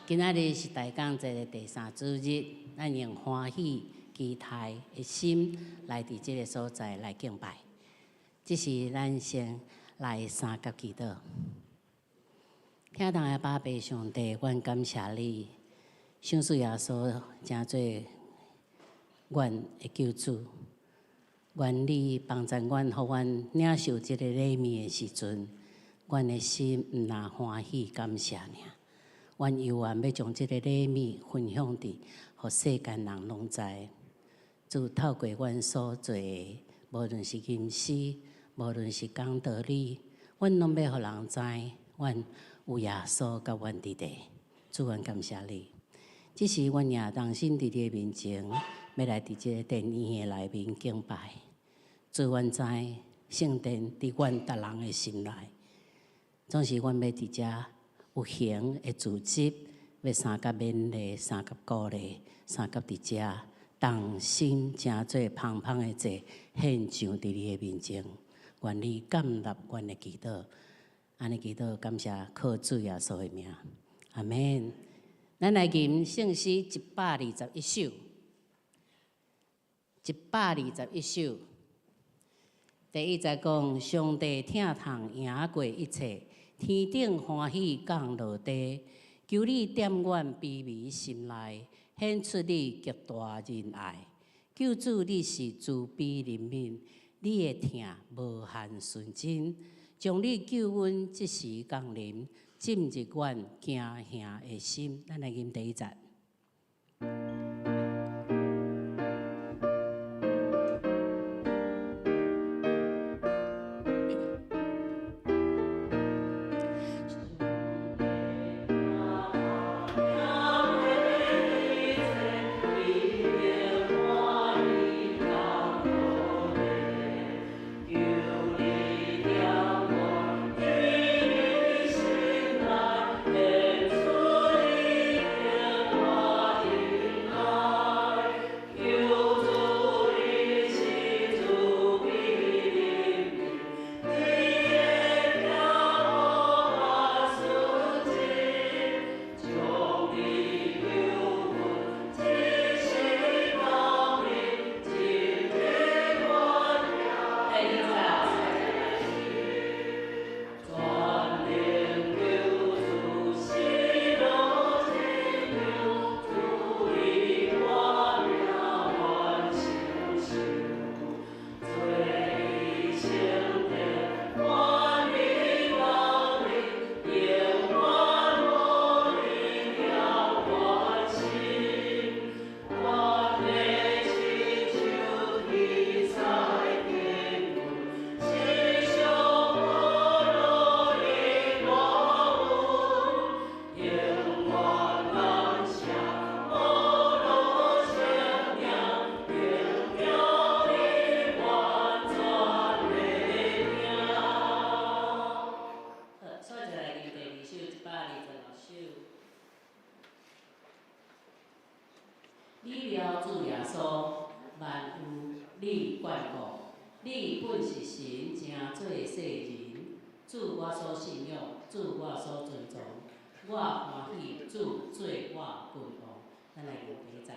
今仔日是大港节的第3主日，咱用欢喜、期待的心来伫这个所在来敬拜。这是咱先来三角祈祷。听众的爸爸上帝，阮感谢你，想主耶稣真做阮的救主。愿你帮助阮，互阮领受这个礼物的时阵，阮的心毋但欢喜感谢尔。阮犹原要将这个礼物分享伫，互世间人拢知。就透过阮所做的，无论是吟诗，无论是讲道理，阮拢要互人知，阮有耶稣甲阮伫地。主，阮感谢你。只是阮也当心伫你的面前，要来伫这个殿院的内面敬拜。主，阮知圣殿伫阮逐人的心内，总是阮要伫遮。有形的组织，要三角勉励，三角鼓励，三角伫遮，同心诚做芳芳的祭，献上伫你的面前。愿你感纳阮的祈祷，安尼祈祷，感谢靠主耶稣的名，阿免。咱来吟圣诗121首，121首。第一节讲，上帝疼痛赢过一切。天顶欢喜降落地，求你点阮卑微心内，显出你极大仁爱。救主，你是慈悲怜悯，你的疼无限纯真，将你救阮即时降临，浸入阮惊吓的心。咱来吟第一节。你了主耶稣，万有你眷顾，你本是神，正做世人。主我所信仰，主我所尊重，我欢喜主做我君王。咱来用第一节。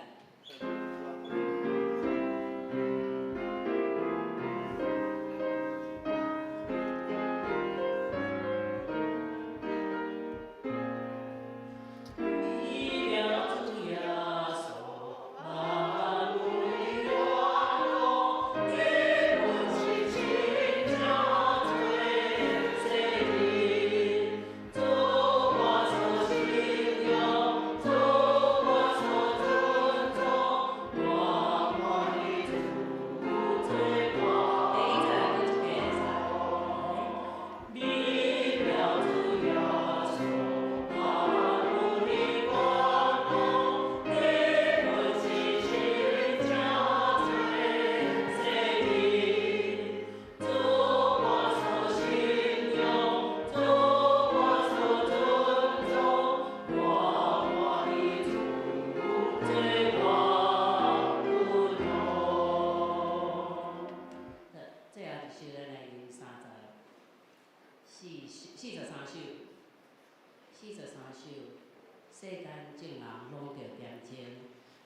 43首。世间众人拢着点睛。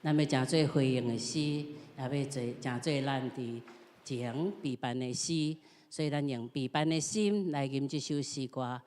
咱要诚做回应的诗，也要做诚做咱伫前备办的诗，所以咱用备办的心来吟这首诗歌。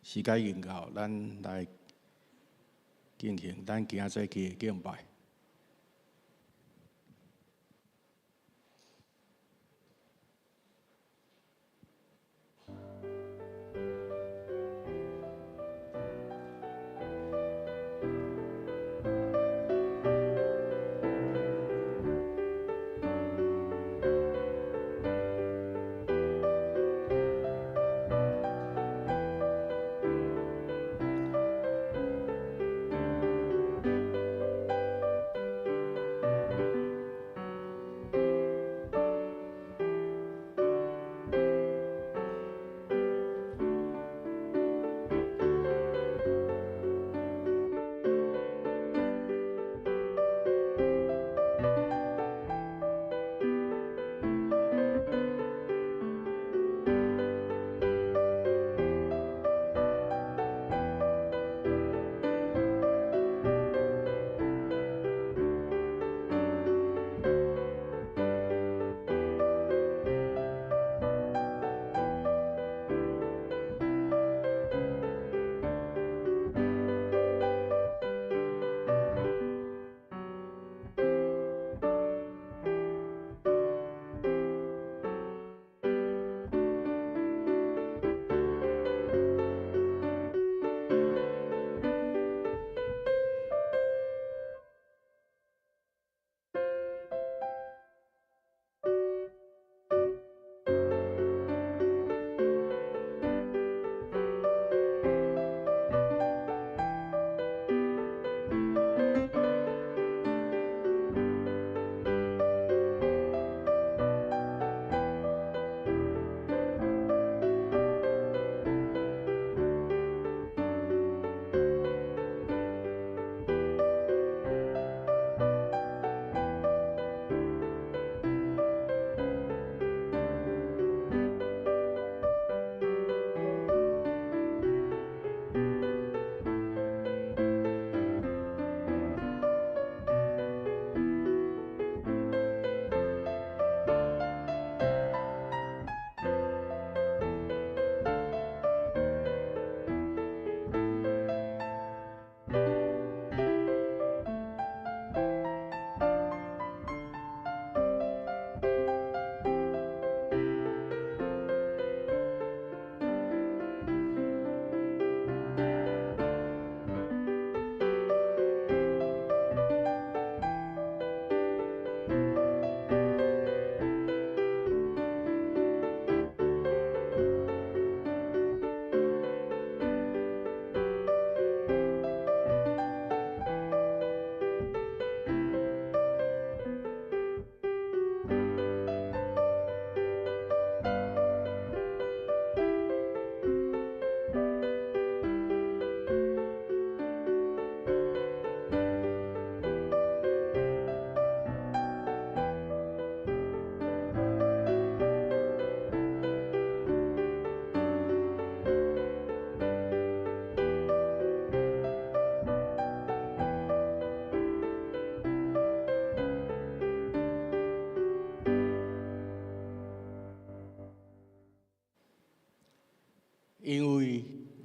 时间已到，咱来进行咱今仔日的敬拜。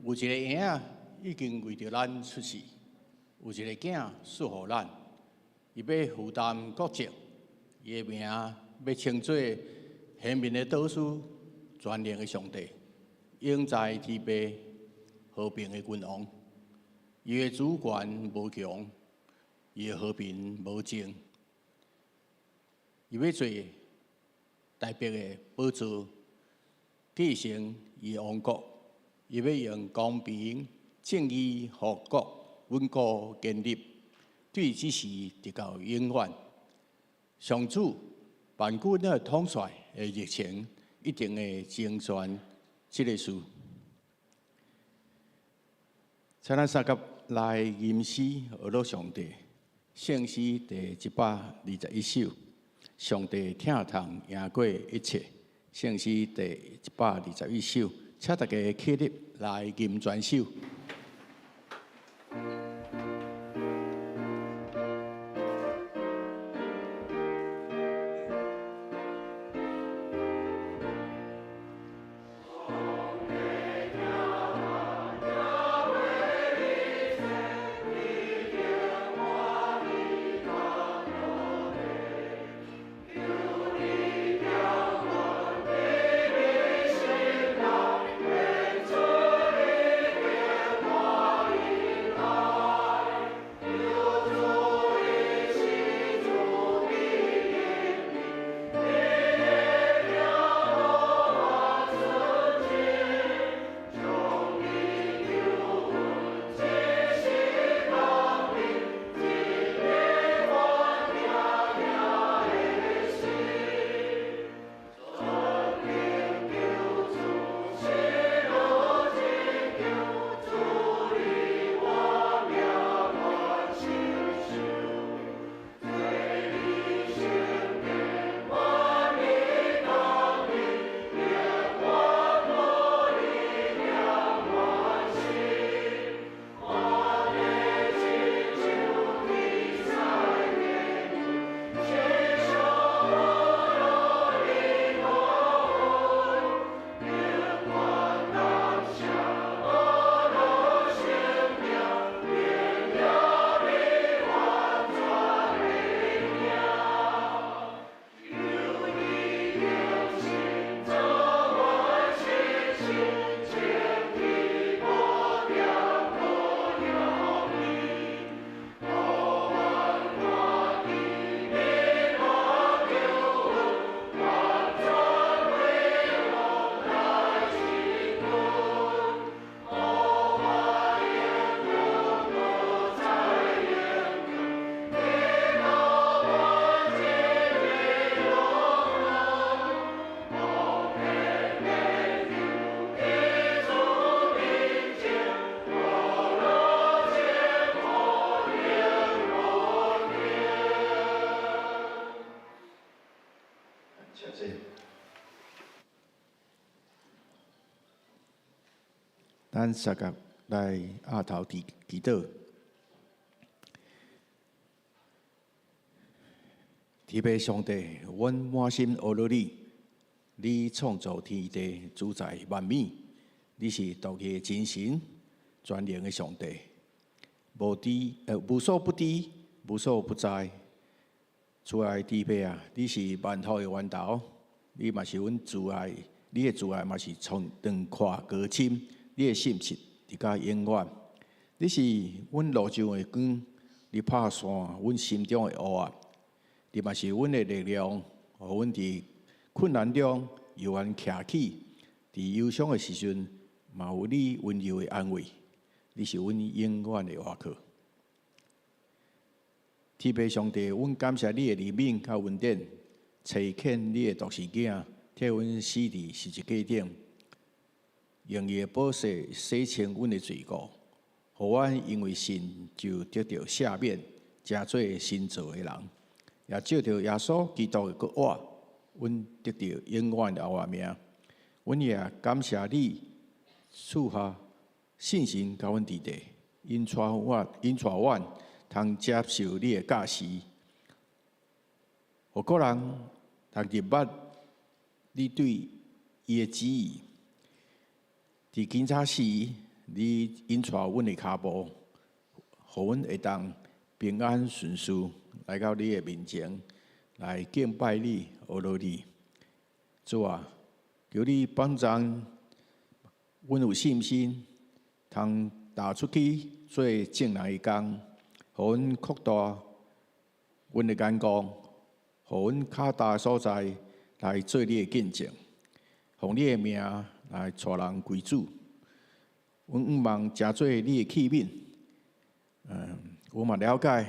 有一个婴仔已经为着咱出世，有一个囝赐予咱，伊要负担国籍，伊的名要称作显明的导师，全能的上帝，永在天边和平的君王。伊的主权无强，伊的和平无争。伊要做台北的宝座，继承伊的王国。伊要用公平、正义、护国、稳固、建立，对这事直到永远。上主万军的统帅的热情，一定会成全这个事。请咱三甲来吟诗学乐上帝，圣诗第121首。上帝听痛赢过一切，圣诗第121首，请大家起立来吟全首。咱三甲来下头祈祷，天父上帝，阮满心阿乐你，你创造天地，主宰万物，你是独一的真神，全能的上帝，无所不知，无所不在。主爱天父啊，你是万土的源头，你嘛是阮主爱，你的主爱嘛是从长阔高深。你的信实直到永远，你是阮路上的光，你拍散阮心中的黑暗，你嘛是阮的力量，互阮伫困难中悠然徛起，伫忧伤的时阵，嘛有你温柔的安慰，你是阮永远的依靠。天父上帝，阮感谢你的怜悯甲恩典，垂怜你的独生囝，替阮死伫十字架顶。用伊的宝血洗清阮的罪过，互阮因为信就得到赦免，成做新造的人。也照着耶稣基督的骨活，阮得到永远的活命。阮也感谢你赐下信心甲阮伫地，因带阮通接受你的教示，互个人通入捌你对伊的旨意。伫今早时，你引带阮的脚步，互阮会当平安顺遂来到你的面前，来敬拜你、阿罗你。主啊，求你帮助阮有信心，通踏出去做正人的工，互阮扩大阮的眼光，互阮较大的所在来做你的见证，奉你的名来带人归主。阮毋望真做你的器皿。我嘛了解，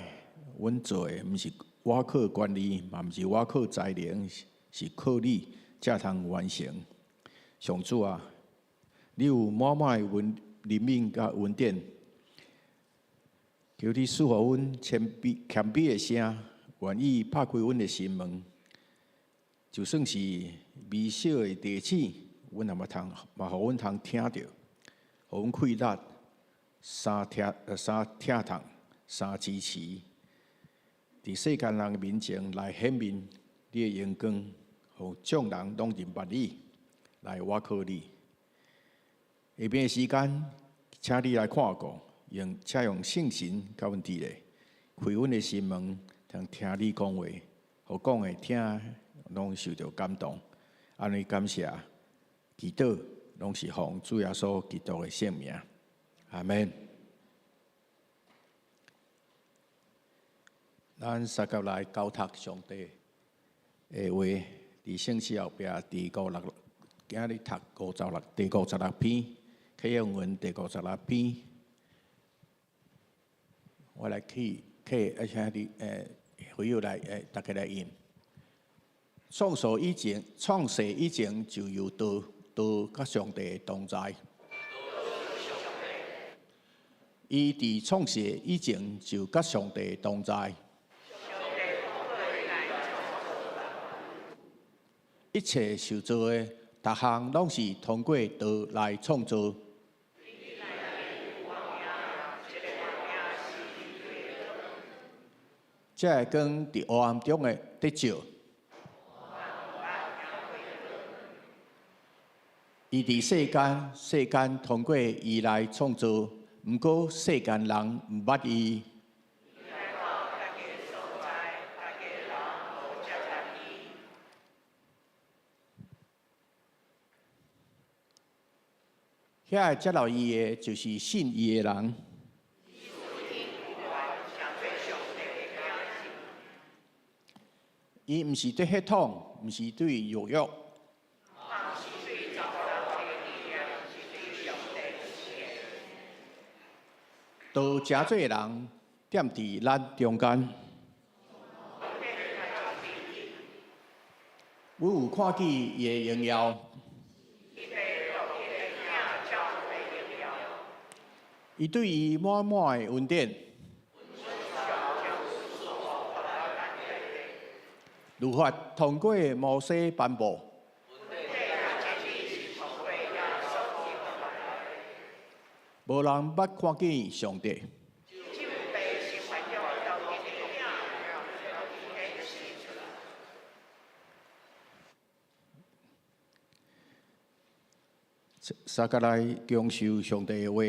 阮做的毋是我靠管理，嘛毋是我靠才能，是靠你才通完成。上主啊，你有满满的怜悯甲恩典，求你赐予阮谦卑的声，愿意拍开阮的心门。就算是微小的地址，阮也嘛互阮通听到，互阮开力，三听痛，三支持，伫世间人的面前来显明你的荣光，互众人拢认捌你，来倚靠你。下边的时间，请你来看顾，请用信心甲阮伫咧，开阮的心门，通听你讲话，互讲的听拢受到感动。安尼感谢，祈祷拢是奉主耶稣基督的圣名，阿门。咱三甲来交读上帝的话，伫圣诗后壁第56，今日读第56篇，启用文第56篇。我来起，而且你会友来大家来念。创世以前就有道甲上帝同在。伊伫创世以前就甲上帝同在。一切受造的，逐项拢是通过道来创造。这个光伫黑暗中的得照。伊伫世间通过伊来创造，毋过世间人毋捌伊。遐接受伊的，就是信伊的人。伊毋是对血统，毋是对肉欲。道成做人，踮伫咱中间。阮有看见伊的荣耀。伊对伊满满的恩典，律法通过摩西颁布，无人捌看见上帝。三个来享受上帝的话。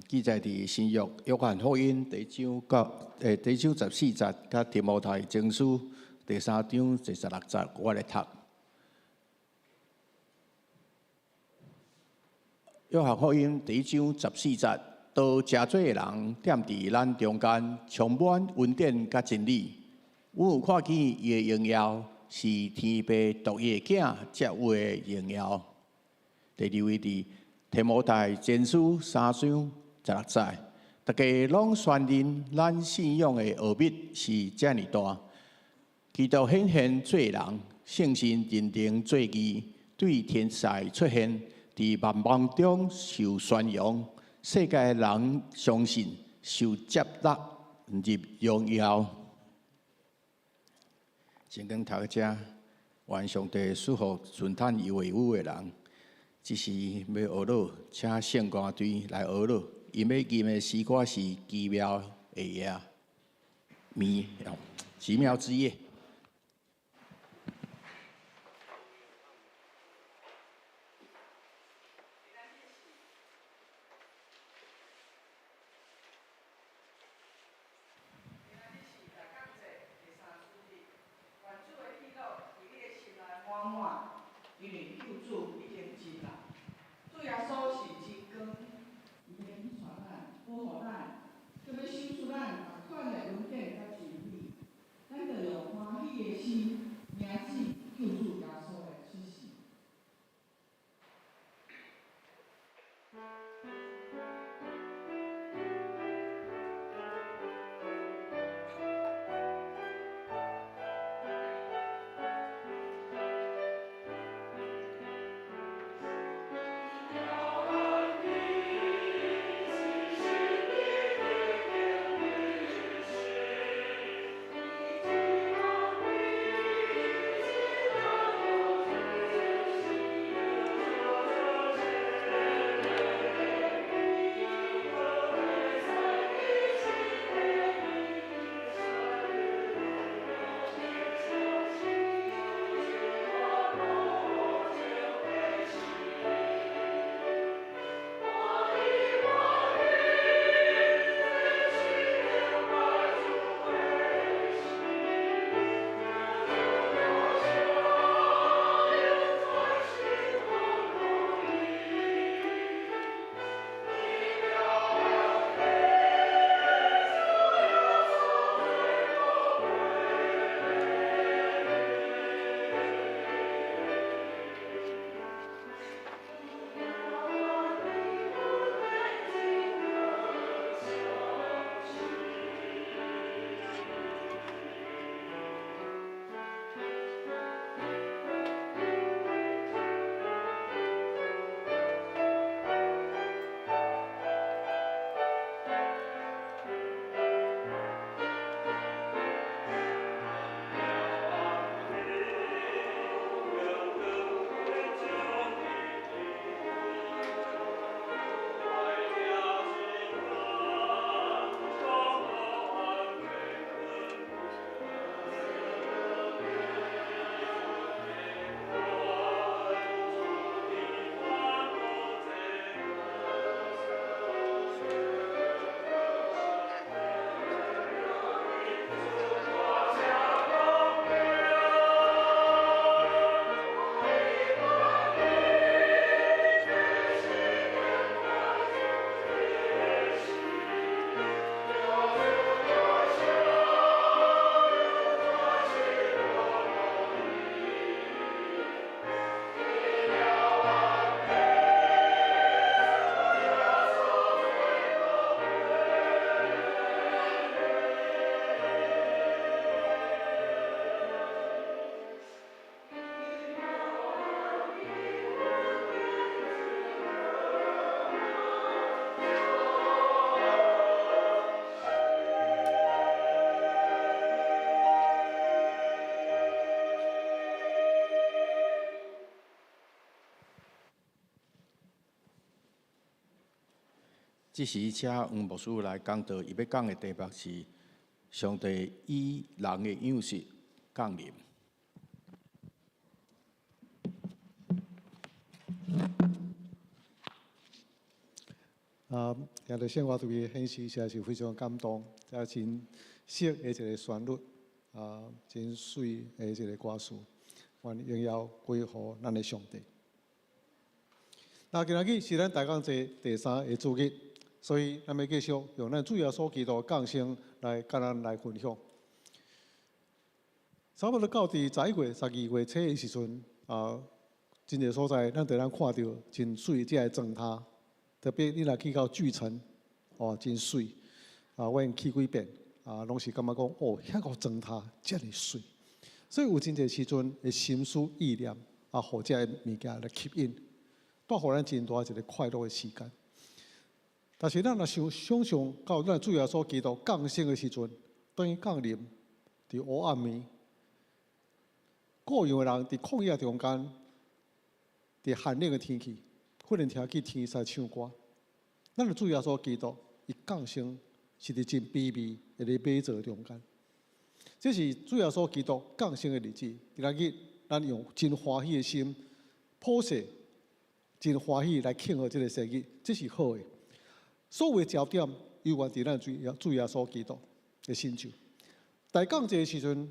记载伫新约约翰福音第章14节，甲提摩太前书第3章第16节，我来读。约翰福音第1章14节，道成做人，踮伫咱中间，充满恩典甲真理。阮有看见伊的荣耀，是天父独一的囝才有的荣耀。第2位伫提摩太前书3章16节，大家拢宣认咱信仰的奥秘是遮尔大。基督显现做人，圣神认定做义，对天使出现，伫万邦中受宣扬，世界人相信，受接纳入荣耀。先讲头遮，愿上帝赐福顺坦有为有的人。只是要学乐，请圣歌队来学乐。因要吟的诗歌是奇妙的夜，奇妙之夜。因为救主已经至啦。主耶稣是真光，伊免传咱、保护咱，叫要守出咱各款的恩典甲真理。咱着用欢喜的心，名指救主耶稣的出世。即时，请黄牧师来讲道，伊要讲的题目是上帝以人的样式降临。也着生活对伊显示，实在是非常感动，也真适的一个旋律，真水的一个歌词，愿荣耀归乎咱的上帝。那今仔日是咱大港节第3个主日，所以咱要继续用咱主要所基督降生来甲咱来分享。差不多到伫11月、12月初的时阵，真侪所在咱看到真水即个状态。特别你若去到巨城，真水，阮去几遍，拢是感觉讲，遐个状态遮尔水，所以有真侪时阵会心思意念，互遮个物件来吸引，带互咱真大一个快乐的时间。但是咱若想象到咱主要所基督降生的时阵，等于降临伫黑暗暝，各样的人伫旷野中间，伫寒冷的天气。忽然听见天使唱歌，咱的主耶稣基督伊降生是伫真卑微的马槽中间。这是主耶稣基督降生的日子。今仔日咱用真欢喜的心，普世真欢喜来庆贺这个生日，这是好的。所有的焦点永远伫咱主耶稣基督的身上。大降节的时阵，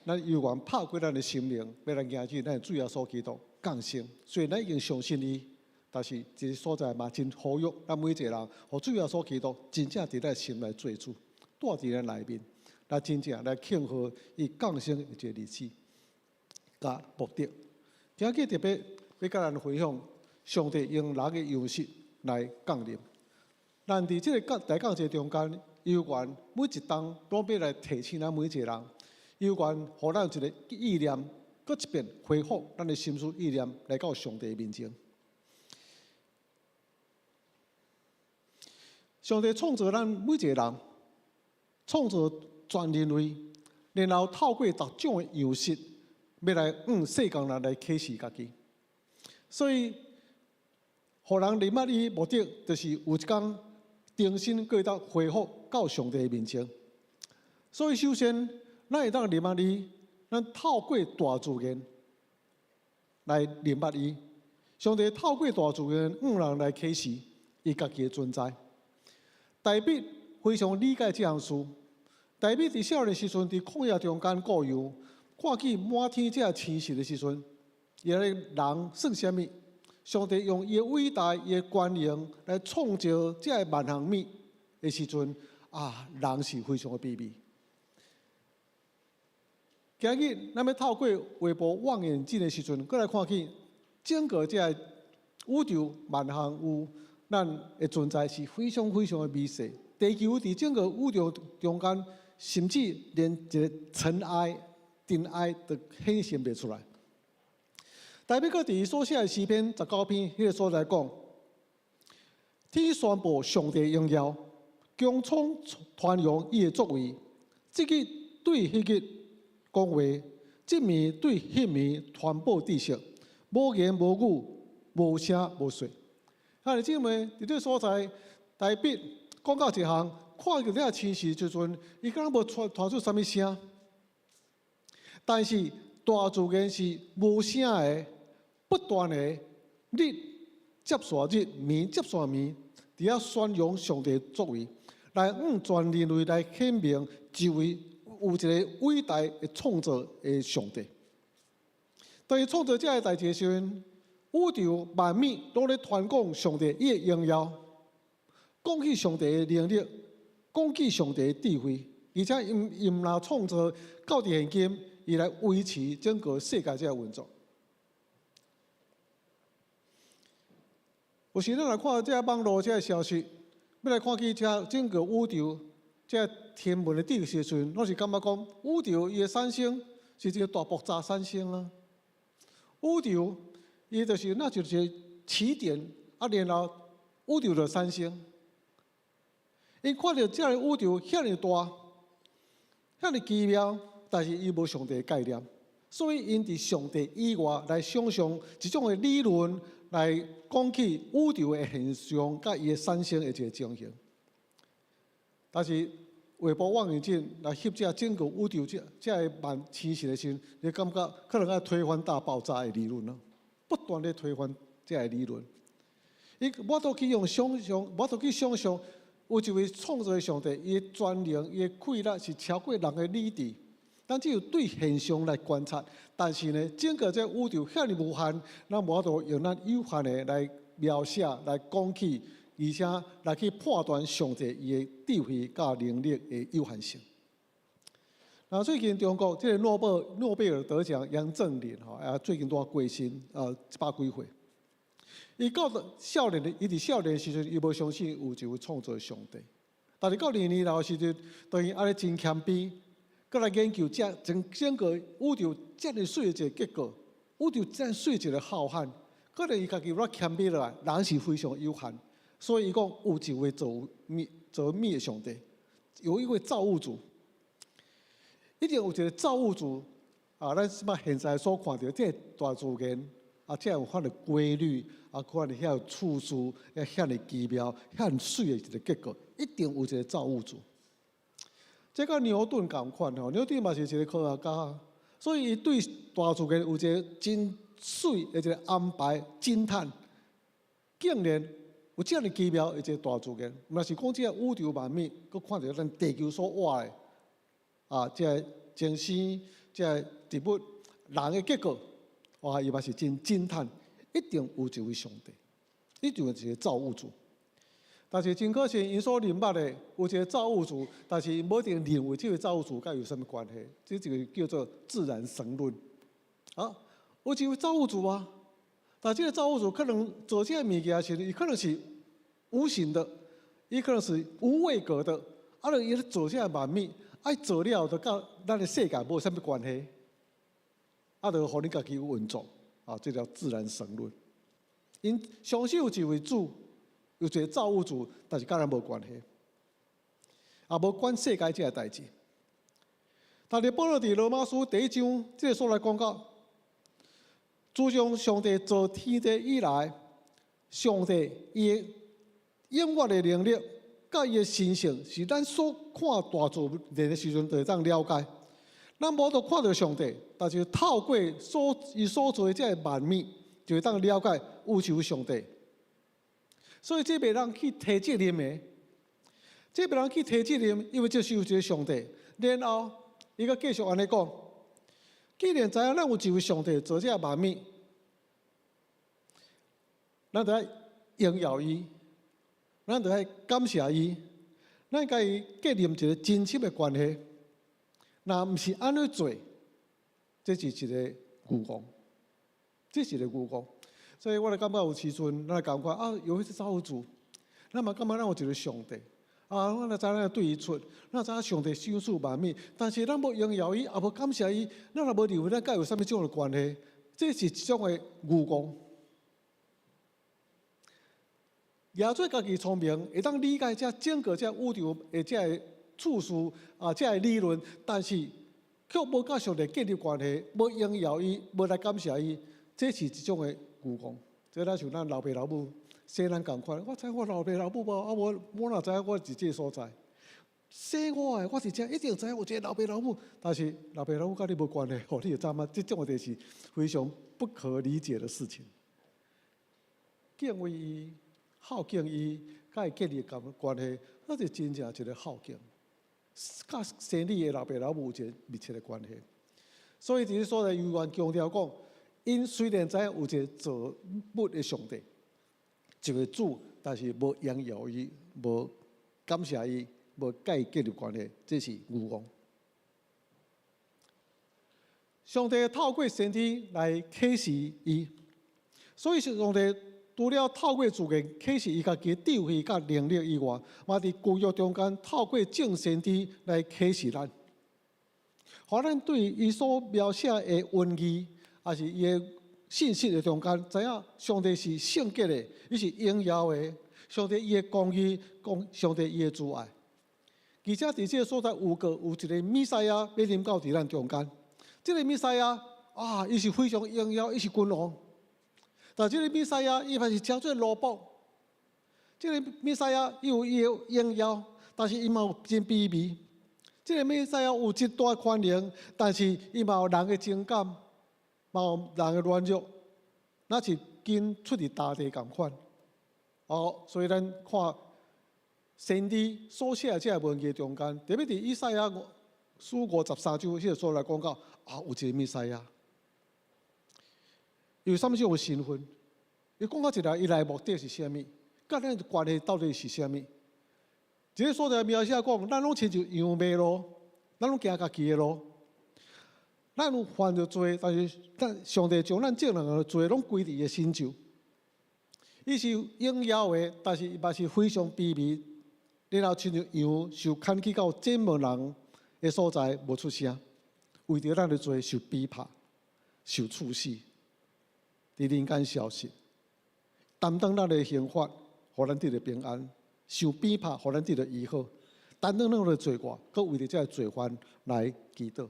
咱有缘拍过咱的心灵，要咱行去咱的主耶稣基督降生，所以咱已经相信伊。但是这个所在嘛，真呼吁咱每一个人，互主耶稣基督真正伫咱心来做主，带伫咱内面，来真正来庆贺伊降生的一个日子，甲目的。今日特别要甲咱分享，上帝用人的样式来降临。咱伫即个大降节中间，有关每一档都要来提醒咱每一个人，有关互咱一个意念，搁一遍恢复咱的心思意念来到上帝面前。上帝创造咱每一个人，创造全人类，然后透过各种的样式，要来世间人来启示家己。所以，互人认捌伊目的，就是有一天重新过到恢复到上帝面前。所以，首先，咱会当认捌伊，咱透过大自然来认捌伊。上帝透过大自然人来启示伊家己的存在。大卫非常理解这项事。大卫伫少年时阵伫旷野中间过游，看见满天这星星的时阵，伊个人算什么？上帝用伊的伟大、伊的权能来创造这万行物的时阵，人是非常的卑微。今日咱要透过微博望远镜的时阵，过来看见整个这宇宙万行有。咱的存在是非常非常的微细，地球伫整个宇宙中间，甚至连一个尘埃、尘埃都显现袂出来。大卫搁伫所写的诗篇19篇迄个所在讲，天宣布上帝荣耀，穹苍传扬伊的作为，即个对迄个讲话，即面对迄面传播知识，无言无语，无声无说。兄弟姊妹，伫这所在，大卫讲到一项，看到这星时时阵，伊敢若无传出啥物声，但是大自然是无声的，不断的日接续日，暝接续暝，伫遐宣扬上帝的作为，来全人类来显明一位有一个伟大的创造的上帝。当伊创造这个代志时阵，宇宙万物都咧传讲上帝伊的荣耀，讲起上帝的能力，讲起上帝的智慧，而且伊毋若创造到伫现今，伊来维持整个世界这个运作。有时咱来看这网络这消息，要来看起这整个宇宙这天文的知识时阵，拢是感觉讲宇宙伊的产生是一个大爆炸产生啊，宇宙。伊就是那就是起点，然后宇宙就产生。因看到这个宇宙遐尼大，遐尼奇妙，但是伊无上帝的概念，所以因伫上帝以外来想象一种的理论来讲起宇宙的现象，甲伊的产生的一个情形。但是微波望远镜来翕这整个宇宙这个万星系的时候，你感觉可能要推翻大爆炸的理论咯。不断地推翻这个理论，我都去用想象，我都去想象，有一位创造的上帝，伊的专能、伊的气力是超过人的理智。咱只有对现象来观察，但是呢，整个这宇宙遐尼无限，咱无法度用咱有限的来描写、来讲起，而且来去判断上帝伊的智慧甲能力的有限性。最近中国这个诺贝尔得奖杨振宁最近都过身100几岁。伊到少年的，伊伫少年的时阵，伊无相信有一位创造的上帝。但是到年老的时阵，等于安尼真谦卑，搁来研究整个宇宙遮尔水的一个结果，宇宙遮尔水一个浩瀚，可能伊家己有谦卑落来，人是非常有限，所以伊讲有一位造物的上帝，有一位造物主。一定有一个造物主咱现在所看到这大自然这有法的规律可能遐有次数，遐尼奇妙、遐水的一个结果，一定有一个造物主。这个牛顿同款牛顿嘛是一个科学家，所以伊对大自然有一个真水的一个安排惊叹，竟然有这样的奇妙的一个大自然。若是讲这个宇宙万物，佮看到咱地球所活的。这个精星、即个植物人的结果，哇，伊嘛是真惊叹，一定有一位上帝，一定有一个造物主。但是真可惜，因所明白的有一个造物主，但是无一定认为这个造物主甲有什么关系，这就叫做自然神论。啊，有一位造物主啊，但这个造物主可能做这个物件时，伊可能是无形的，伊可能是无位格的，啊，伊做这个万物，爱做了就甲咱的世界无什么关系，啊，就互你家己有运作，啊，这叫自然神论。因相信有一位主。有一个造物主，但是跟咱无关系，也无管世界这个代志。但是保罗伫罗马书第1章这个所来讲到，自从上帝造天地以来，上帝伊的永远的能力，甲伊的神性，是咱所看大自然的时阵，就会当了解。咱无得看到上帝，但是透过伊所做的这个万物，就会当了解有一位上帝。所以这袂人去提责任的，这袂人去提责任，因为这是有一个上帝。然后伊个继续安尼讲，既然知影咱有一位上帝做这万物，咱就要荣耀伊，咱就要感谢伊，咱甲伊建立一个真切的关系。若毋是安尼做，这是一个愚公，这是一个愚公。所以我就感觉有时阵，咱感觉啊，有迄个造物主，咱嘛感觉咱有一个上帝啊，咱就知咱对伊出，咱知影上帝享受万物，但是咱无荣耀伊，也无感谢伊，咱也无认为咱甲有啥物种的关系，这是一种的愚公。耶稣家己聪明，会当理解这整个这宇宙的这个次数啊，这个理论，但是却无甲上帝建立关系，无荣耀伊，无来感谢伊，这是一种的。愚公，这咱像咱老爸老母生咱共款，我知我老爸老母无，啊我哪知我伫这所在，生我的我伫遮一定知有一个老爸老母，但是老爸老母甲你无关系，哦，你就知影这种的是非常不可理解的事情。敬畏伊、孝敬伊，甲伊建立关系，那就真正一个孝敬，甲生你的老爸老母有一个密切的关系。所以伫所在犹原强调讲。因虽然知影有一个造物的上帝，一个主，但是无荣耀伊，无感谢伊，无甲伊建立关系，这是愚公。上帝透过先知来启示伊，所以上帝除了透过自然启示伊家己智慧甲能力以外，嘛伫旧约中间透过正先知来启示咱，互咱对伊所描写的文字。也是伊的信息的中间，知影上帝是圣洁的，伊是荣耀的。上帝伊的公义，上帝伊的慈爱。而且伫这个所在有一个弥赛亚要临到伫咱中间。这个弥赛亚啊，伊是非常荣耀，伊是君王。但这个弥赛亚伊嘛是称做奴仆。这个弥赛亚伊有伊的荣耀，但是伊嘛有真卑微。这个弥赛亚有极大宽容，但是伊嘛有人的情感。嘛有人的软弱，那是跟出伫大地共款。哦，所以咱看先知所写的这个文字中间，特别伫以赛亚书53章迄个所来讲到啊，有一个弥赛亚，有啥物种的身份？伊讲到一个，伊来目的是啥物？甲咱的关系到底是啥物？这个所在描写讲，咱拢亲像羊马路，咱拢行家己的路。咱有犯着罪，但是上帝将咱正人的罪拢归伫伊的身上。伊是荣耀的，但是伊嘛是非常卑微。然后亲像羊受牵去到剪毛人的所在，无出声，为着咱的罪受逼迫、受处死，伫人间消失，担当咱的刑罚，互咱得到平安；受逼迫，互咱得到医好；担当咱的罪过，佮为着这罪犯来祈祷。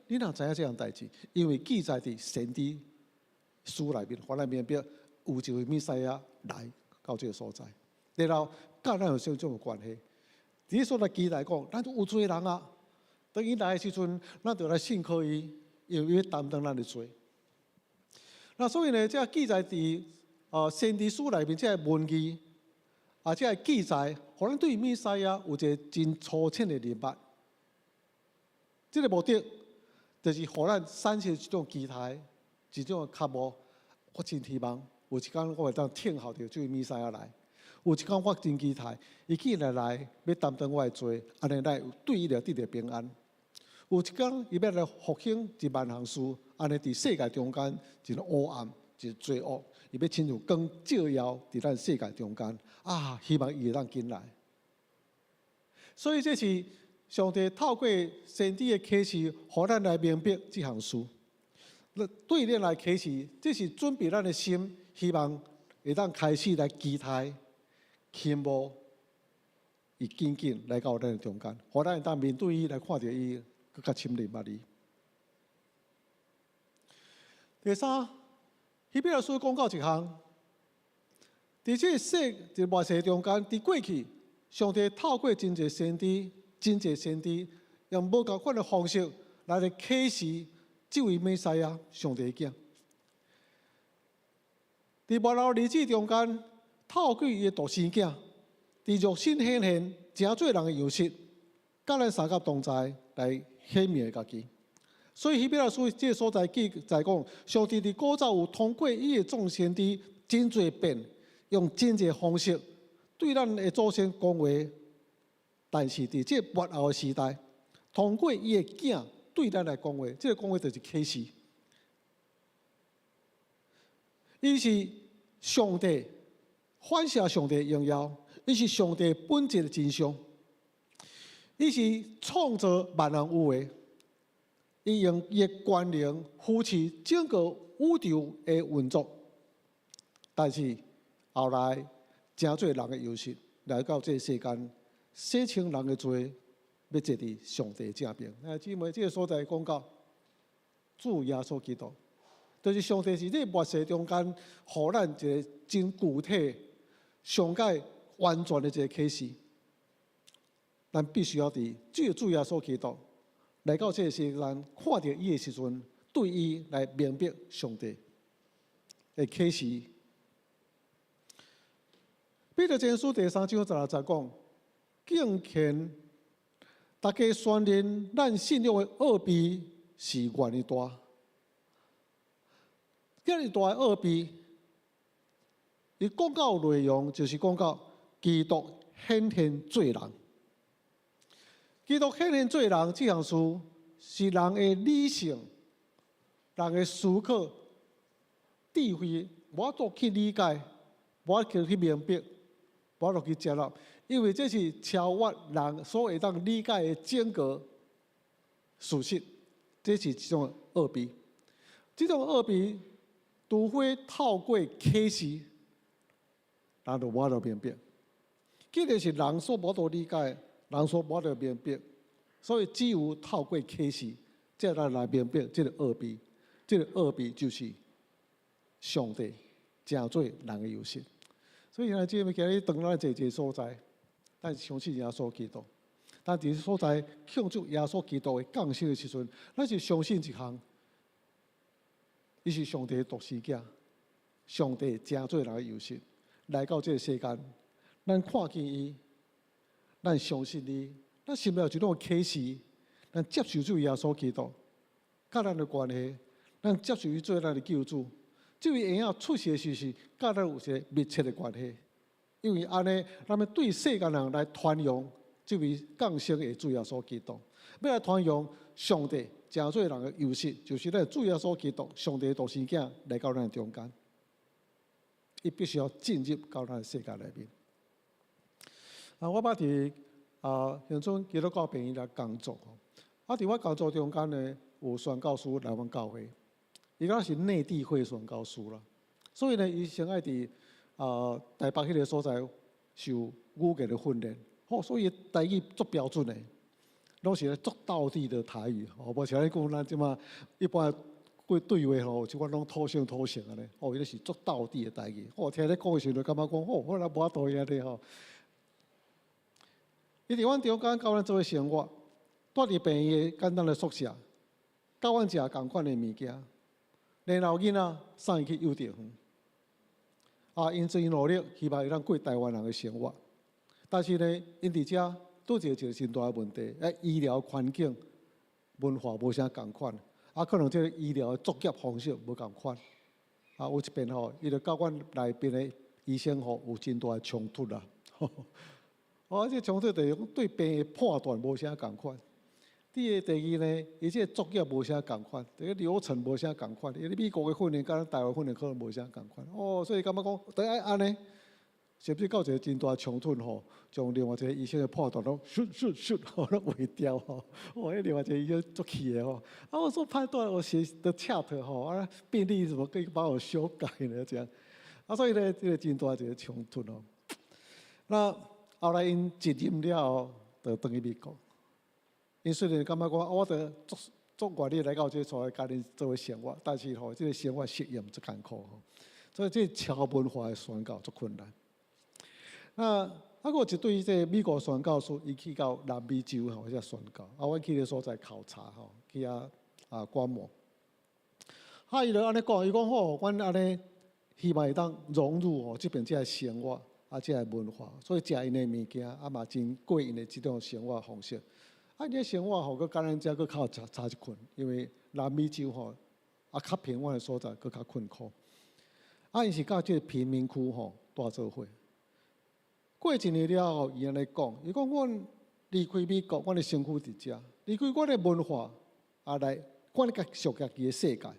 你哪知影这样代志？因为记载伫先知书内面，互咱明白有一位弥赛亚来到这个所在，然后甲咱有相种的关系。伫所在记载讲，咱有罪人啊，当伊来的时阵，咱就来信靠伊，因为伊担当咱的罪。那所以呢，这记载伫先知书内面这文字啊，这记载，互咱对弥赛亚有一个真粗浅的认识。这个目的。就是互咱产生一种期待，一种渴望。我真希望有一天我会当听候着这位弥赛亚来。有一天我真期待，伊既然来要担当我的罪，安尼来对伊来得到平安。有一天伊要来复兴一万项事，安尼伫世界中间一个黑暗，一个罪恶，伊要亲像光照耀伫咱世界中间。啊，希望伊会当紧来。所以这是上帝透过先知的启示，互咱来明白这项事。对咱来启示，这是准备咱的心，希望会当开始来期待、渴慕，伊紧紧来到咱的中间，互咱会当面对伊，来看到伊更加深入捌伊。第三，希伯来书讲到一项，伫这末世中间，伫过去，上帝透过真侪先知，用无共款的方式来启示这位弥赛亚上帝的囝。伫末后日子中间，透过伊的独生囝，伫肉身显现，真侪人的样式，甲咱三甲同在来显明家己。所以希伯来书这个所在记载讲，上帝伫古早有通过伊的众先知真侪遍，用真侪方式对咱的祖先讲话，但是伫这末后的时代，通过伊的囝对咱来讲话，这个讲话就是启示。伊是上帝反射上帝的荣耀，伊是上帝本质的真相，伊是创造万人有为。伊用伊的权能扶持整个宇宙的运作，但是后来真侪人的优势来到这世间，洗清人的罪，要坐伫上帝正边。姊妹，这个所在讲到主耶稣基督，就是上帝是这末世中间，互咱一个真具体、上界完全的一个启示。咱必须要伫这个主耶稣基督。来到这个世间，看到伊的时阵，对伊来明白上帝的启示。彼得前书第3章16节讲：敬虔，大家宣认咱信仰的奥秘是偌尼大。遮尔大的奥秘，伊讲到内容就是讲到基督显现做人。基督显现做人这项事，是人的理性、人的思考、智慧，无法度去理解，无法度去明白，无法度去接纳，因为这是超越人所会当理解的整个事实，这是一种奥秘。这种奥秘，除非透过启示，人就无法度明白。既然是人所无法度理解。人所无法度明白，所以只有透过启示，才来明白这个奥秘。这个奥秘就是上帝成做人的优势。所以现在姊妹今日当咱这所在，咱相信耶稣基督。但伫所在庆祝耶稣基督的降生的时阵，咱是相信一项，伊是上帝的独生囝，上帝成做人的优势，来到这个世间，咱看见伊。咱相信你，咱心内有一种启示，咱接受主耶稣基督，甲咱的关系，咱接受伊做咱的救主。这位婴仔出世时是甲咱有一个密切的关系，因为安尼，咱们对世间人来传扬这位降生的主耶稣基督，要来传扬上帝成做人的优势，就是咱主耶稣基督，上帝的独生囝来到咱中间，伊必须要进入到咱的世界内面。我捌伫现阵基督教病院来工作，伫我工作中间呢，有宣教师来阮教会，伊敢是内地会宣教师啦，所以呢，伊先爱伫台北迄个所在受语言的训练，所以台语足标准的，拢是足道地的台语，无像你讲咱即马一般对话有即款拢土性安尼，伊咧是足道地的台语，听你讲的时阵感觉讲，我来无法度安尼吼。伊伫阮中间甲阮做伙生活，住伫病院的简单的宿舍，甲阮食共款的物件，然后囡仔送伊去幼稚园。因真努力，希望伊通过台湾人的生活。但是呢，因伫遮拄着一个真大的问题，医疗环境、文化无啥共款，可能这个医疗的作业方式无共款，有一边吼，伊就甲阮内边的医生吼有真大的冲突啦。这冲突就是讲对病的判断无啥共款。第二呢，伊这作业无啥共款，这个流程无啥共款，因为美国的训练甲咱台湾训练可能无啥共款。所以感觉讲，得爱安尼，是不是到一个真大冲突吼，将另外一个医生的判断拢咻，拢毁掉吼。迄另外一个医生足气的吼，我说判断我写的 chat 吼，病历怎么可以帮我修改呢？这样，所以呢，这个真大一个冲突哦。那后来因接任了，就回去美国。因虽然感觉讲，我得做愿意来到这所家庭作为生活，但是吼，这个生活适应足艰苦吼，所以这超文化的宣教足困难。那有一对这美国宣教士，伊去到南美洲吼，遐宣教，我去个所在考察吼，去观摩。伊就安尼讲，伊讲吼，阮安尼希望会当融入吼这边这生活这文化，所以食因的物件嘛真过因的这种生活方式。因个生活吼，佮甲咱遮佮较差一群，因为南美洲吼较平稳的所在，佮较困苦。因是甲即个贫民区吼大做伙。过一年了后，伊安尼讲，伊讲阮离开美国，阮的身躯伫遮，离开阮的文化，来阮家属家己的世界，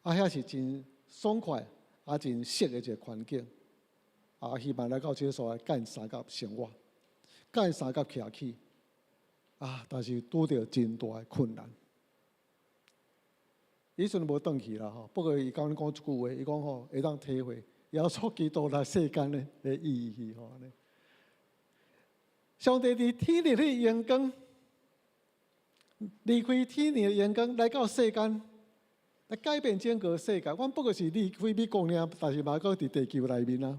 遐是真爽快，真适的一个环境。希望来到这所在干三甲生活，干三甲徛起。但是拄着真大的困难。伊阵无转去啦吼，不过伊甲阮讲一句话，伊讲吼会当体会耶稣基督来世间的意义吼。上帝伫天日的阳光，离开天日的阳光来到世间，来改变整个世界。阮不过是离开美国尔，但是嘛搁伫地球内面啊。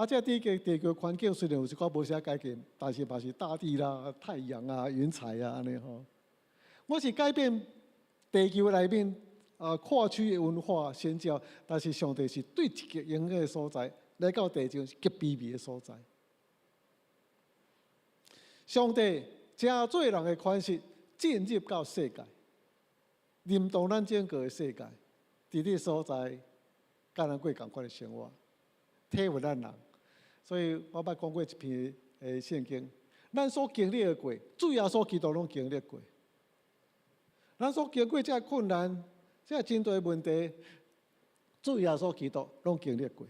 这地球环境虽然有一寡无啥改变，但是嘛是大地啦、太阳啊、云彩啊安尼吼。我是改变地球内面跨区的文化宣教，但是上帝是对一个永远的所在来到地球是极卑微的所在。上帝真做人的款式进入到世界，临到咱整个的世界，伫你所在，甲咱过共款的生活，体会咱人。所以我捌讲过一篇圣经，咱所经历的过，主耶稣基督拢经历过。咱所经过这困难、这真大的问题，主耶稣基督拢经历过。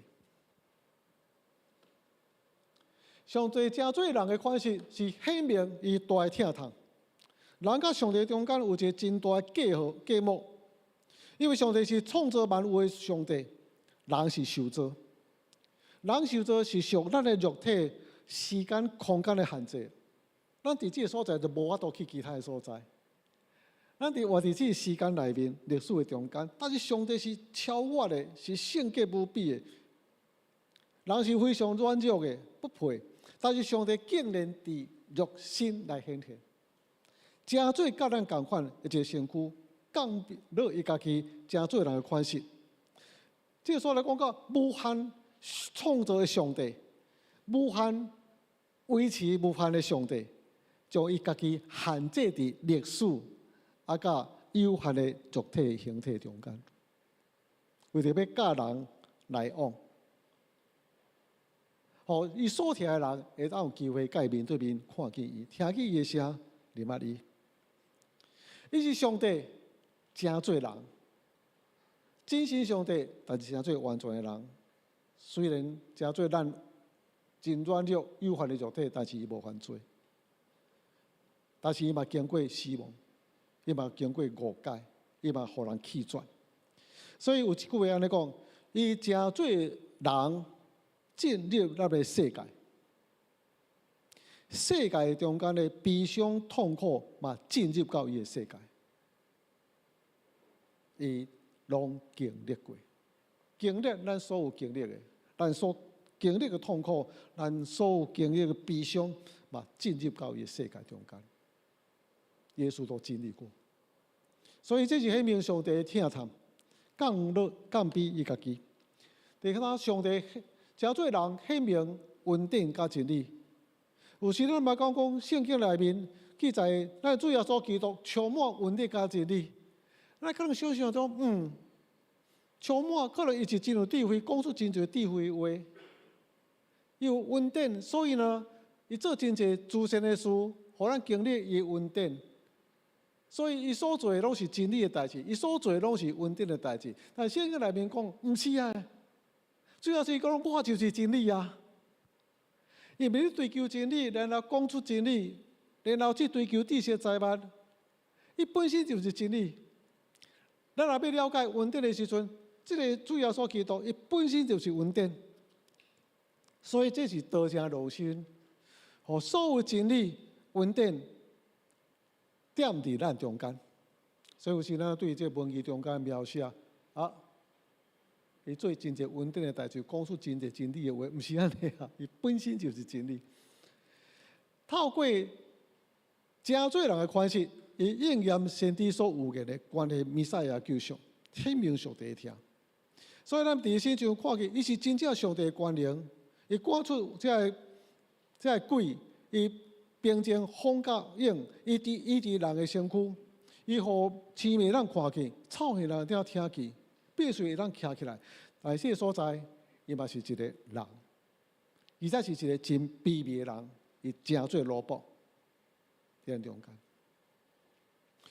上帝真做人的款式是显明伊大的疼痛。人甲上帝中间有一个真大的隔膜，因为上帝是创造万物的上帝，人是受造。人受造是属咱的肉体、时间、空间的限制。咱伫这个所在就无法度去其他的所在。咱活伫这个时间内面、历史的中间，但是上帝是超越的，是性格无比的。人是非常软弱的，不配。但是上帝竟然伫肉身来显现，真做甲咱共款一个身躯，降落伊家己真做人的款式。这个所来讲到无限创造的上帝，无限维持无限的上帝，将伊家己限制伫历史甲有限的肉体形体中间，为着要教人来往，互伊所听的人会当有机会甲伊面对面看见伊，听见伊的声，认捌伊。伊是上帝，真做人，真心上帝，但是真做完全的人。虽然真做咱真软弱有限的肉体，但是伊无犯罪。但是伊嘛经过死亡，伊嘛经过误解，伊嘛互人弃绝。所以有一句话安尼讲：伊真做人进入咱个世界，世界中间的悲伤痛苦嘛进入到伊的世界，伊拢经历过。经历咱所有经历的，咱所经历的痛苦，咱所有经历的悲伤，嘛进入到伊的世界中间。耶稣都经历过，所以这是显明上帝的疼痛，降卑伊家己。第三，上帝真做人显明稳定甲真理。有时咱嘛讲圣经内面记载，咱主耶稣基督充满稳定甲真理。咱可能想象中，充满可能伊是真有智慧，讲出真侪智慧的话，伊有稳定，所以呢，伊做真侪自身的事，互咱经历伊稳定。所以伊所做的拢是真理的代志，伊所做的拢是稳定的代志。但圣经内面讲，毋是啊，主要是讲我就是真理啊。因为你追求真理，然后讲出真理，然后去追求知识财物，伊本身就是真理。咱若要了解稳定的时阵，这个主要所基督，伊本身就是稳定。所以这是道成肉身，互所有真理稳定。点伫咱中间，所以有时咱对这文字中间描写伊做真侪稳定的代志，讲出真侪真理的话，毋是安尼啊！伊本身就是真理。透过真侪人的关系，伊应验先知所预言的关系弥赛亚救赎，显明上帝听。所以咱伫圣经看见，伊是真正上帝的官能，伊赶出这个鬼，伊。平静风甲影，伊伫人的身躯，伊互青面人看见，臭耳人听见，必须人徛起来。但是这个所在，伊嘛是一个人，而且是一个真卑微的人，伊真做萝卜，在中间，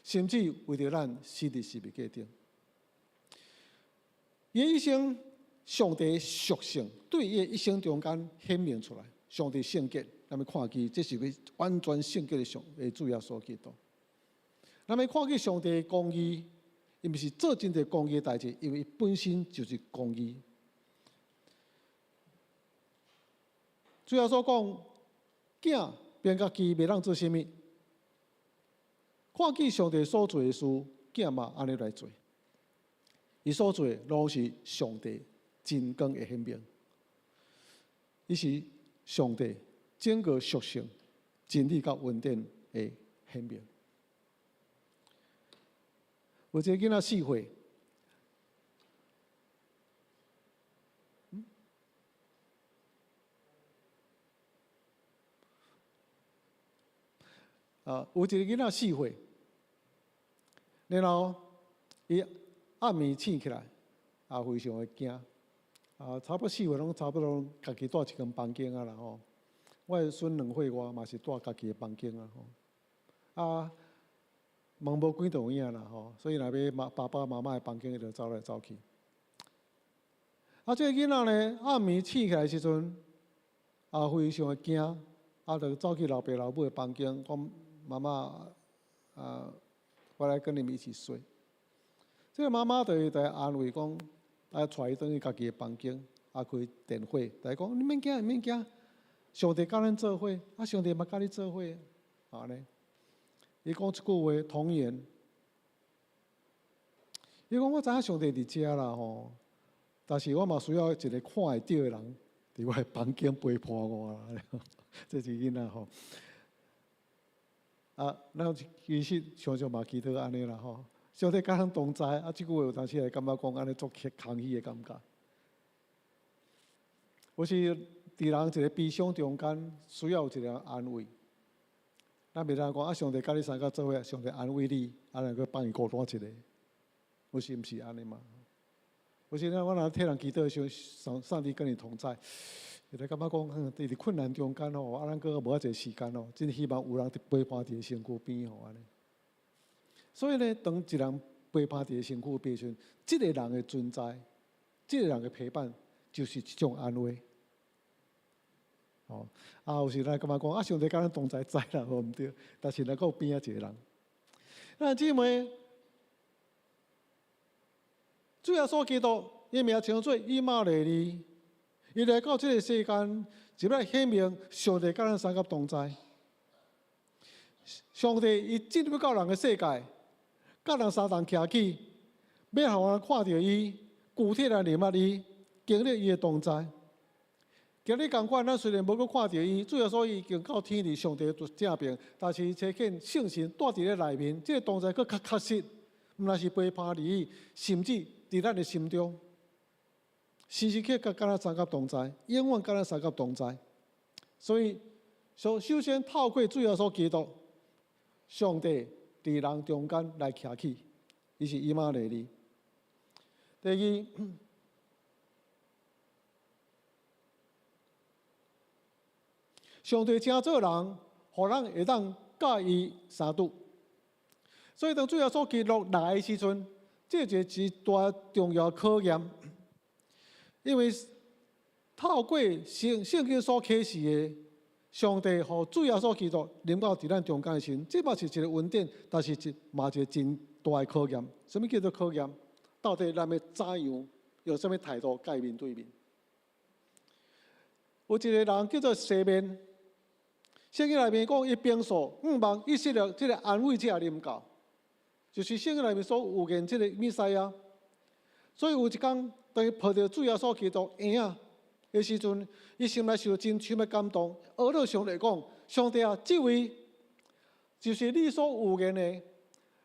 甚至为着咱死伫十字架顶。伊一生上帝的属性，对伊一生中间显明出来，上帝圣洁。咱们看见，这是佢完全圣洁的主要所基督。咱们看见上帝的公义，伊毋是做真侪公义的代志，因为本身就是公义。主要所讲，囝变家己袂当做啥物？看见上帝所做的事，囝嘛安尼来做。伊所做拢是上帝真光的显明，伊是上帝。整个属性、真理甲稳定的显明。有一个囡仔4岁，有一个囡仔4岁，然后伊暗暝醒起来，非常的惊，差不多4岁拢差不多家己住一间房间啦吼。我的孙2岁外嘛是住家己的房间门无关就有影啦所以若要爸爸妈妈的房间，伊就走来走去。这个囡仔呢，暗暝醒起来的时阵，非常的惊，就走去老爸老母的房间，讲妈妈，我来跟你们一起睡。这个妈妈就安慰讲，带伊转去家己的房间，开电火，就讲你免惊，免惊。上帝甲咱做伙，上帝嘛甲你做伙，安尼。伊讲一句话童言，伊讲我知影上帝伫遮啦吼，但是我嘛需要一个看会到的人伫我的房间陪伴我啦。这是囡仔吼。咱其实常常嘛祈祷安尼啦吼，上帝甲咱同在，即句话有当时会感觉讲安尼足空虚的感觉。有时。伫人一个悲伤中间，需要有一个人安慰。咱袂当讲上帝甲你三个做伙，上帝安慰你，能够帮伊孤单一个，有时毋是安尼嘛？有时我若替人祈祷的时候，上帝跟你同在，会感觉讲，伫困难中间咱个无遐侪时间真希望有人陪伴伫身躯边安尼。所以呢，当一人陪伴伫身躯边时，这个人的存在，这个人的陪伴，就是一种安慰。有时咱感觉讲上帝甲咱同在啦，毋对，但是咱有边仔一个人。咱姊妹，主耶稣基督，伊名称做以马内利，伊来到这个世间，就要显明上帝甲咱三个同在。上帝伊进入到人的世界，甲人相同徛起，要互人看到伊，具体来认捌伊，经历伊的同在。今日同款，咱虽然无阁看到伊，主要说伊已经到天里上帝正边，但是呈现圣神带伫咧内面，这个同在佫较确实，毋但是陪伴你，甚至伫咱的心中，时时刻刻甲咱三甲同在，永远甲咱三甲同在。所以，首先透过主要所基督，上帝伫人中间来徛起，伊是以马内利。第二，上帝请做人，互人会当甲伊相拄。所以当主耶稣基督来的时阵，这就是一大重要考验，因为透过圣经所启示的，上帝和主耶稣基督临到伫咱中间的时阵，这嘛是一个恩典，但是嘛一个真大的考验。什么叫做考验？到底咱要怎样用什么态度甲伊面对面？有一个人叫做西面。圣经内面讲，伊平素5望以色列这个安慰者临到，就是圣经内面所有言这个弥赛亚。所以有一天，当伊抱着主耶稣基督婴仔的时阵，伊心内受真深的感动。而到上帝讲：上帝啊，这位就是你所有言的，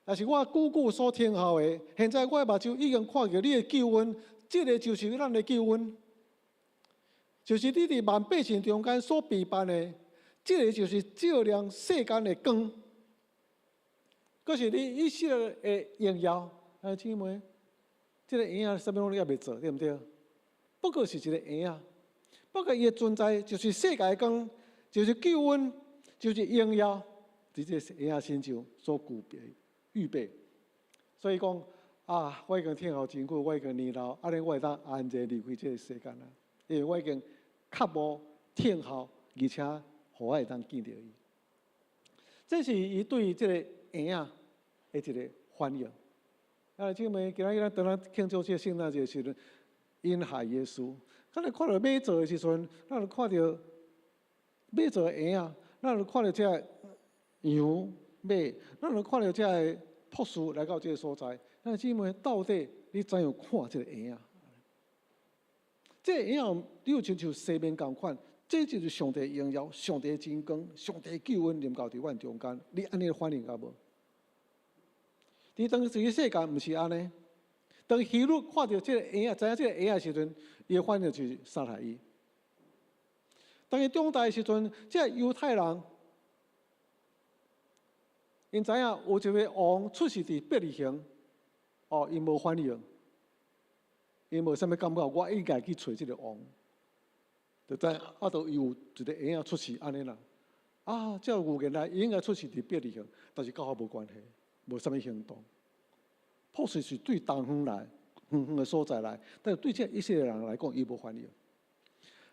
也是我久久所听候的。现在我的目睭已经看到你的救恩，这个就是咱的救恩，就是你伫万百姓中间所备办的。这个就是照亮世间的光，佫是你以色列的荣耀。姊妹，这个婴仔什么拢也袂做，对不对？不过是一个婴仔，不过伊的存在就是世界的光，就是救恩，就是荣耀，伫这个婴仔身上所具备预备。所以讲啊，我已经听候真久，我已经年老，安尼我会当安然离开这个世间啦，因为我已经较无听候，而且。互我会当见到伊，这是伊对这个婴仔的一个反应。姊妹，今仔日咱当咱庆祝这个圣诞节时阵，因孩耶稣，咱看到马座的时阵，咱就看到马座的婴仔，咱就看到这个羊马，咱就看到这个博士来到这个所在。姊妹，到底你怎样看这个婴仔？这个婴仔，你有亲像西面同款。这就是上帝荣耀、上帝真光、上帝救恩临到伫阮中间。你安尼反应到无？伫当时世界毋是安尼。当希律看到这个婴仔，知影这个婴仔时阵，伊的反应就是杀害伊。当伊长大的时阵，这个犹太人，因知影有一位王出世伫伯利恒，因无反应，因无啥物感觉，我应该去找这个王。就知都有一个婴仔出世安尼啦。照有原来伊应该出世伫伯利恒，但是甲我无关系，无啥物行动。破碎是对东方来、远远的所在来，但是对这以色列人来讲，伊无反应。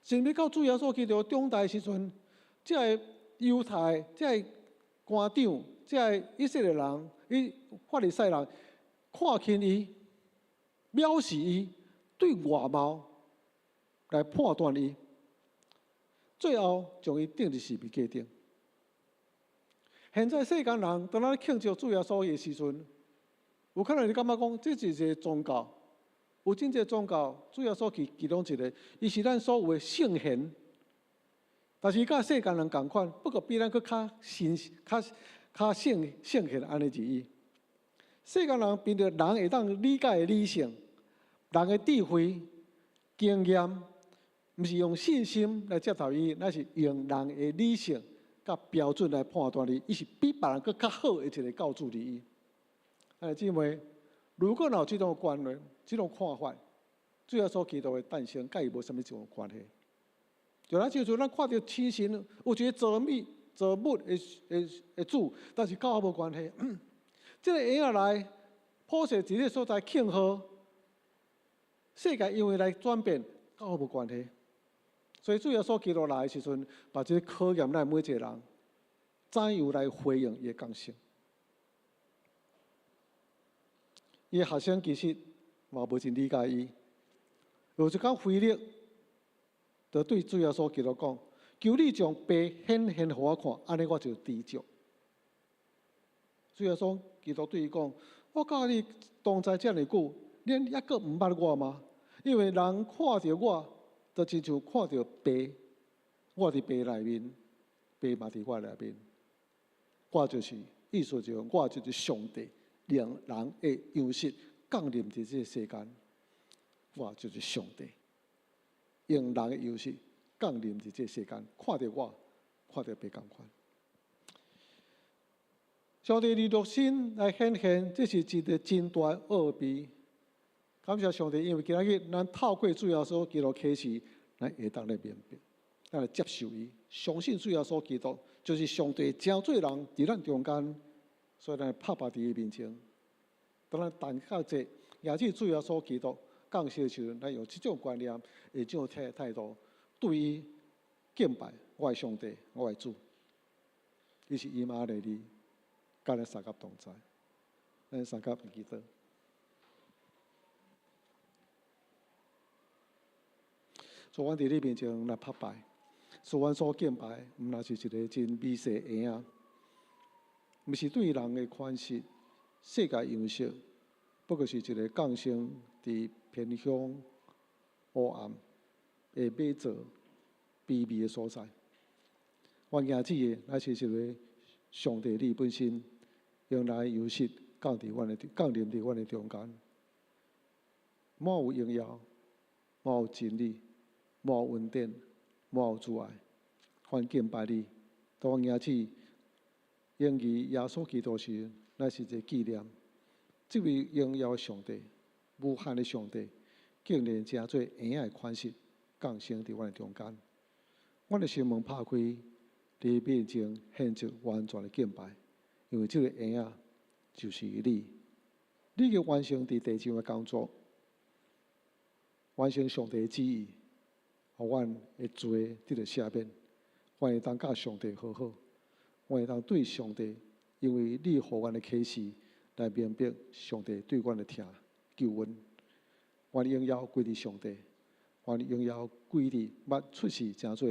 甚至到主耶稣基督长大时阵，这个犹太、这个官长、这个以色列人、法利赛人看轻伊、藐视伊，对外貌来判断伊。最后将伊钉伫十字架顶。现在世间人当咱庆祝主耶稣的时阵，有可能你感觉讲，这是一个宗教，有真正宗教，主耶稣其中一个，伊是咱所有的圣贤，但是甲世间人同款，不过比咱佫较圣贤安尼而已。世间人凭着人会当理解的理性、人的智慧、经验。毋是用信心来接受伊，乃是用人的理性甲标准来判断伊，伊是比别人佫较好的一个教主伊。姊妹，如果有这种观念、这种看法，主耶稣基督的诞生，甲伊无啥物种关系。就咱看到天神有一个造物的主，但是甲我无关系。这个婴仔来普世伫个所在庆贺，世界因为来转变，甲我无关系。所以主耶稣基督来的时阵，把这考验咱每一个人，怎样来回应伊的讲性。伊的学生其实嘛无真理解伊。有一天腓力就对主耶稣基督讲：“求你将爸显现互我看，安尼我就知足。”主耶稣基督对伊讲：“我甲你同在遮尔久，恁抑阁毋捌我吗？因为人看着我。”就亲像看到爸，我伫爸内面，爸嘛伫我内面。我就是意思就是，我就是上帝让人的样式降临伫这个世间。我就是上帝用人的样式降临伫这个世间，看到我，看到爸同款。上帝利用心来显现，这是一个真大的奥秘。感谢上帝，因为今日咱透过主耶稣基督启示，咱会当来明白，咱来接受伊，相信主耶稣基督就是上帝真做人伫咱中间，所以咱拍拍伫伊面前。当咱等到这，也是主耶稣基督降世的时阵，咱用这种观念、这种态度，对伊敬拜我的上帝，我的主。伊是伊玛内利，甲咱三甲同在，咱三甲祈祷。所以阮伫你面前来拍拜，所以阮所敬拜，毋那是一个真美丽的婴仔，毋是对人的款式、世界样式，不过是一个降生伫偏乡、黑暗、会马座、卑微的所在。阮惊子的，乃是一个上帝你本身用来游戏降临伫阮的中间，满有荣耀，满有真理。满有恩典，满有主爱，愿敬拜你。当阮惊子因于耶稣基督时，乃是一个纪念。这位荣耀的上帝、无限的上帝，竟然真做婴仔的款式降生伫阮的中间。阮的心门拍开，伫面前献出完全的敬拜，因为这个婴仔就是你。你嘅完成伫地上的工作，完成上帝的旨意。互阮会罪得到赦免，阮会当甲上帝和好，阮会当对上帝，因为你互阮的启示来明白上帝对阮的疼救恩。阮荣耀归伫上帝，阮荣耀归伫捌出世真做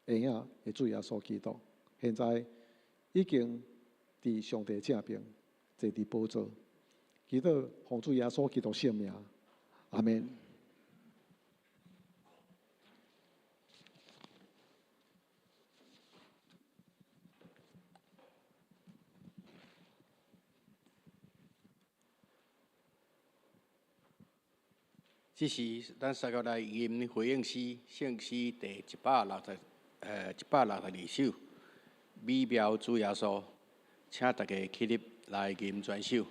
婴仔的主耶稣基督。现在已经伫上帝正边坐伫宝座，祈祷奉主耶稣基督圣名，阿门。这是咱三个来吟回应诗，圣诗第162首，美妙主耶稣，请大家起立来吟全首。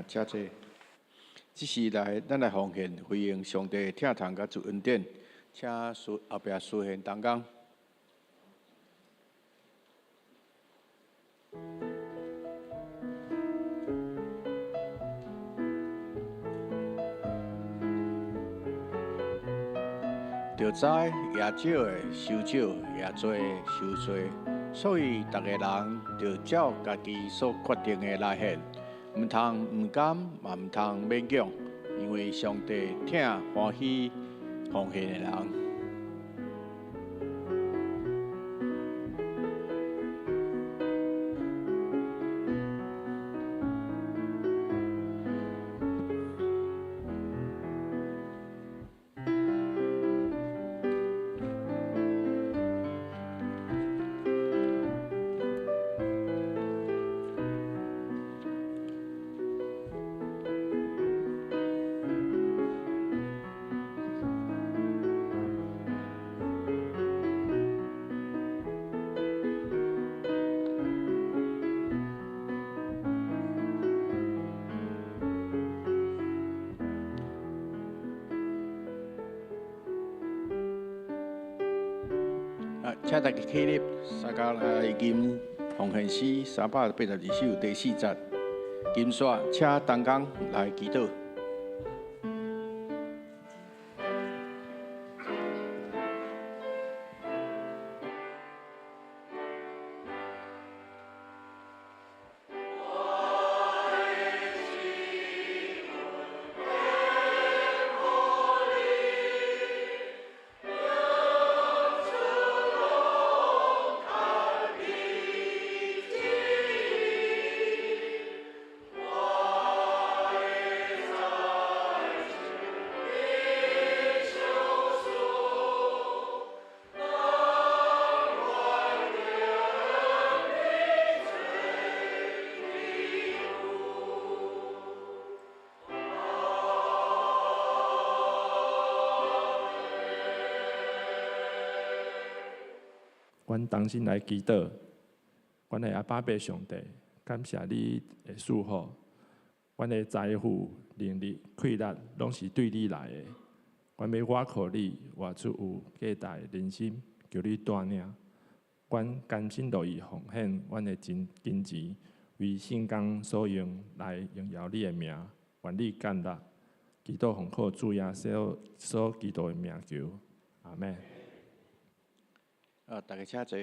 谢谢。这是咱来奉献回应上帝疼痛甲主恩典，请后壁书献同工。着知也少的收少，也多的收多，所以逐个人着照家己所决定的来献。毋通毋甘，嘛毋通勉强，因为上帝疼欢喜奉献的人。请大家起立，三甲来吟奉献诗382首第4节。金刷，请同工来祈祷。阮同心来祈祷，阮的阿爸爸上帝，感谢你的赐福，阮的财富、能力、气力，拢是对你来的。阮要倚靠你，活出有价值的人生，求你带领。阮甘心乐意奉献阮的金钱，为圣工所用，来荣耀你的名。愿你干力，祈祷奉靠主耶稣所基督的名求，阿门。大家请坐。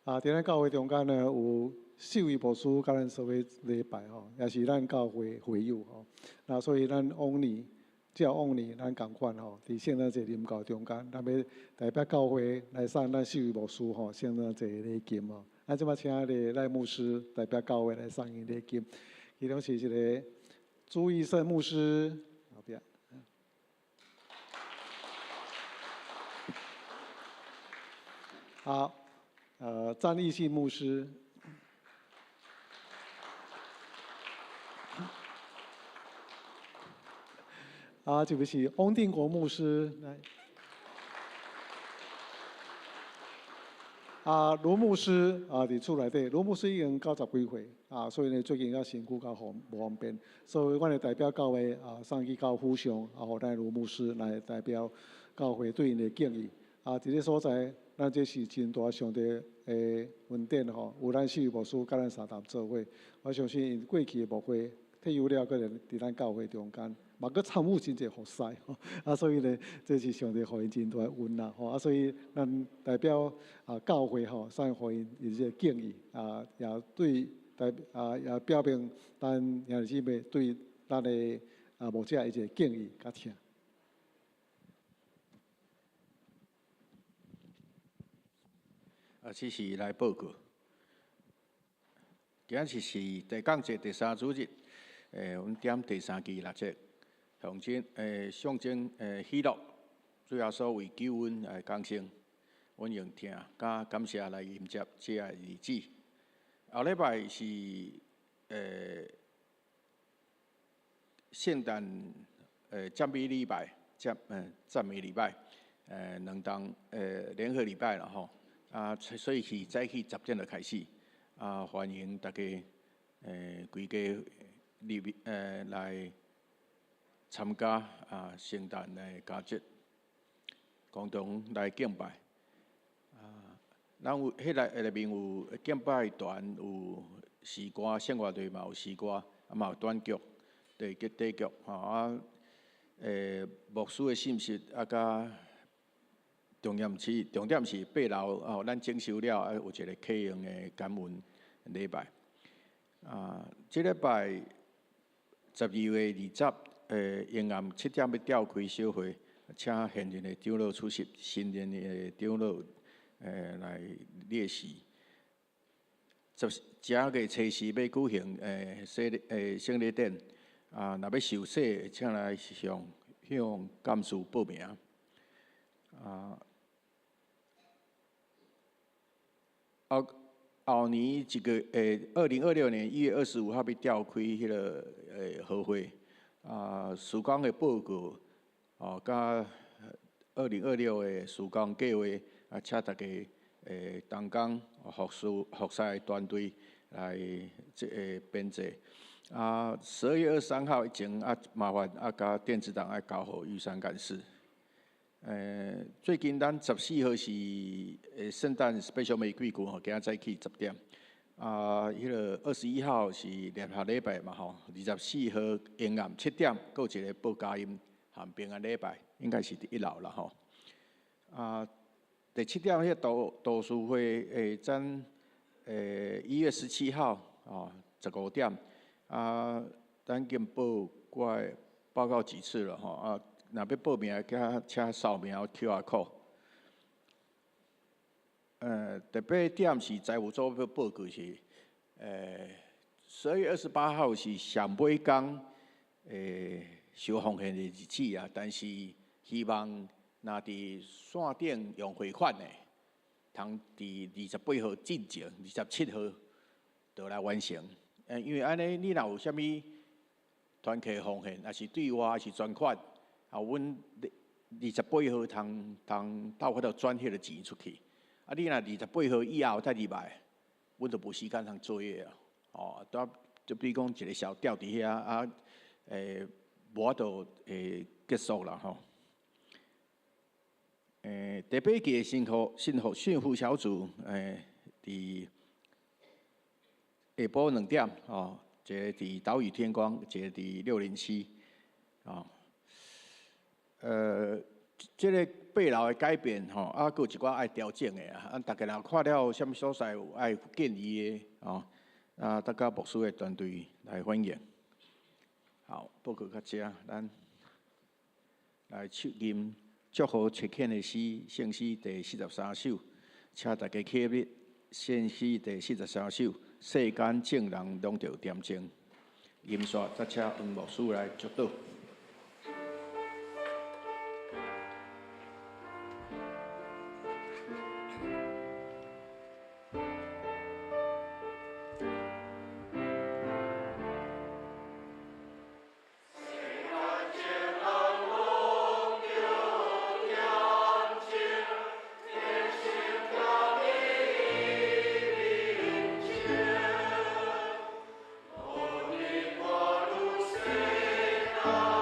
伫咱教会中间呢，有4位牧师甲咱所谓礼拜吼，也是咱教会会友吼。那所以咱往年，照往年咱共款吼，伫圣诞节临到中间，咱要代表教会来送咱4位牧师吼圣诞节礼金吼。咱即摆请赖牧师代表教会来送伊礼金，其中是一个朱义胜牧师后壁。好，张立信牧师，这位是翁定国牧师来，卢牧师伫厝内底，卢牧师已经90几岁所以呢最近身躯较无方便，所以阮会代表教会送去到府上，互咱卢牧师来代表教会对因的敬意伫个所在。咱这是真大上帝的恩典吼，有咱4位牧师甲咱3堂做伙，我相信因过去的牧会退休了，个人伫咱教会中间，嘛佫参与真侪服侍吼，所以呢，这是上帝互因真大的恩啦吼，所以咱代表教会吼，送互因一个敬意也对也表明咱兄弟姊妹对咱的牧者一个敬意甲听。这是来报告。今日是第讲节第3主日，阮点第3期6节，象征喜乐，主要所为救恩降生，阮用听甲感谢来迎接这个日子。后礼拜是圣诞赞美礼拜，赞美礼拜，2堂联合礼拜了吼。所以是早起10点就开始，欢迎大家规家来参加圣诞的佳节，共同来敬拜。咱有内面有敬拜团，有诗歌，圣乐队嘛有诗歌，嘛有短剧、地剧牧师的信息甲。重点是8楼咱整修了，有一个启用的感恩礼拜。这礼拜12月20，阴暗7点要召开小会，请现任的长老出席，新任的长老来列席。10月初4要举行圣礼典，若要受洗，请来向干事报名。后年2026年1月25号要召开迄个和会，施工的报告，甲2026的施工计划，请大家同工服侍团队来编制。12月23号以前麻烦甲电子档交互玉山干事。最近咱14号是圣诞 special 玫瑰谷吼，今仔早起10点。迄个21号是联合礼拜嘛吼，24号阴暗7点，搁有一个报佳音和平安礼拜，应该是伫1楼啦吼。第7点迄个读书会咱1月17号15点咱经报告几次了吼若要报名，请扫描 QR code。第8点是财务组要报告是，12月28号是上尾工收奉献的日子啊，但是希望若伫线顶用汇款的，通伫28号进前，27号就来完成。因为安尼，你若有啥物团契奉献，也是对外，也是捐款。阮28号通到迄度转迄个钱出去。你若28号以后再入来，阮就无时间通做嘢啊。就比如讲一个小吊伫遐无法度结束啦吼。第8届幸福小组伫下晡2点一个伫岛屿天光，一个伫607即个8楼的改变搁有一寡爱调整的大家若看了什么所在有爱建议的大家牧师的团队来反映。好，报告到这，咱来唱吟祝福切恳的诗，圣诗第43首，请大家起立，圣诗第43首，世间正人拢着恬静。吟煞，再请黄牧师来祝祷。啊。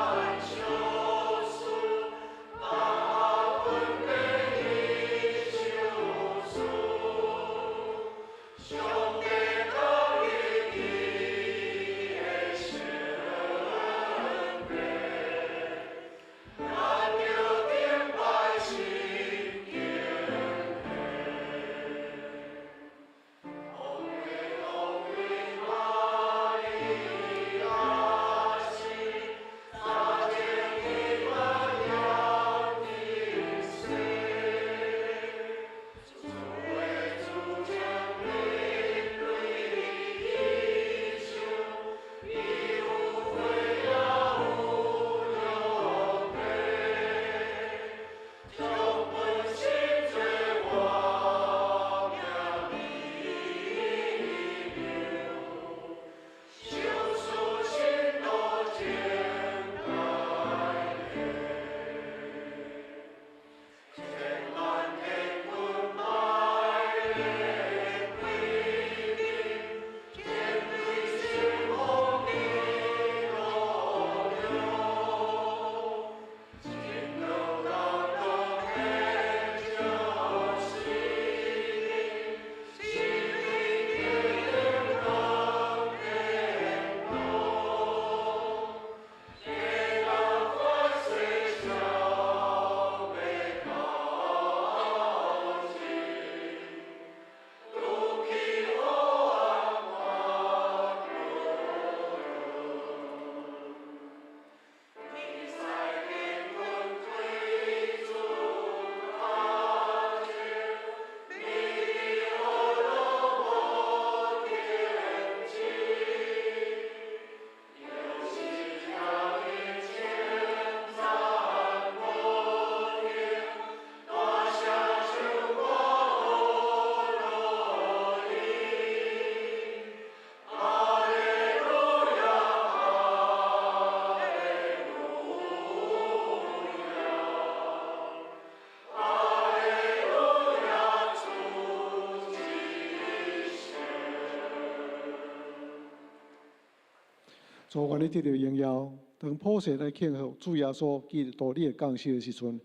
主愿你得到荣耀，当普世来庆贺主耶稣基督你的降世的时阵，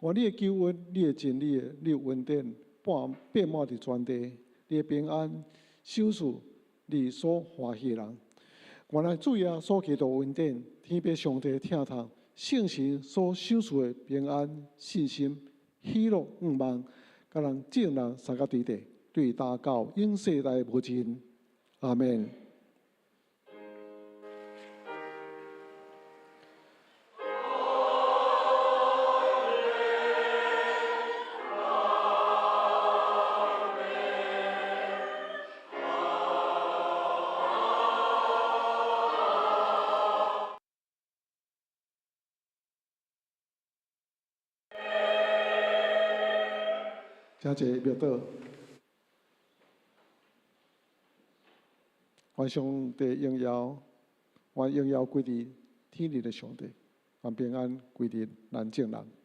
愿你的救恩、你的真理、你的恩典遍满伫全地，你的平安守住你所欢喜的人。原来主耶稣基督恩典，天父上帝听透，圣神所守住的平安、信心、喜乐、愿望，甲人正人三甲对地，对大教永世代无尽。阿门。请坐庙倒，愿上帝荣耀，愿荣耀归伫天地的上帝，愿平安归伫咱众人。